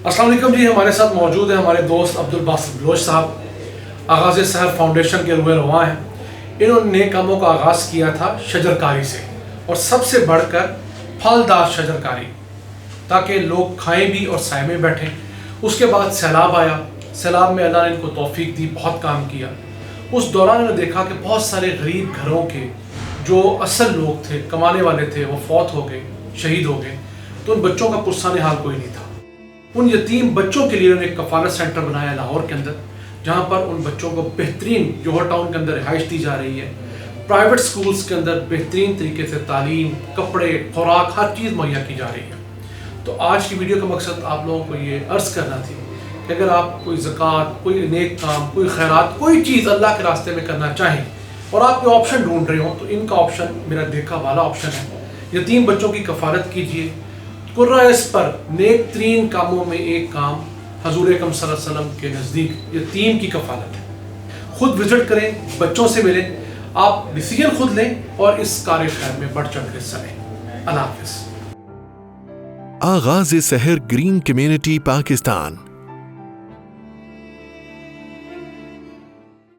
अस्सलाम वालेकुम जी, हमारे साथ मौजूद हैं हमारे दोस्त अब्दुल बासित बलोच साहब। आगाज़ सहर फाउंडेशन के रुए रवां हैं। इन्होंने नए कामों का आगाज़ किया था शजरकारी से, और सबसे बढ़कर फलदार शजरकारी, ताकि लोग खाएं भी और साए में बैठें। उसके बाद सैलाब आया, सैलाब में अल्लाह ने इनको तौफीक दी, बहुत काम किया। उस दौरान इन्होंने देखा कि बहुत सारे गरीब घरों के जो असल लोग थे, कमाने वाले थे, वो फौत हो गए, शहीद हो गए। तो उन बच्चों का पुरसाने हाल कोई नहीं था। उन यतीम बच्चों के लिए उन्होंने एक कफालत सेंटर बनाया लाहौर के अंदर, जहाँ पर उन बच्चों को बेहतरीन जौहर टाउन के अंदर रिहाइश दी जा रही है। प्राइवेट स्कूल्स के अंदर बेहतरीन तरीके से तालीम, कपड़े, खुराक, हर चीज़ मुहैया की जा रही है। तो आज की वीडियो का मकसद आप लोगों को ये अर्ज़ करना थी कि अगर आप कोई ज़कात, कोई नेक काम, कोई खैरात, कोई चीज़ अल्लाह के रास्ते में करना चाहें और आप ये ऑप्शन ढूंढ रहे हो, तो इनका ऑप्शन मेरा देखा वाला ऑप्शन है। यतीम बच्चों की कफालत कीजिए। कुर्राइस पर नेक तरीन कामों में एक काम हजूर अकरम सल्लल्लाहु अलैहि वसल्लम के नज़दीक यतीम की कफालत है। खुद विजिट करें, बच्चों से मिलें, आप डिसीजन खुद लें और इस कार्य खैर में बढ़ चढ़ के हिस्सा लें। अल्लाह हाफ़िज़। आगाज़ सहर ग्रीन कम्युनिटी पाकिस्तान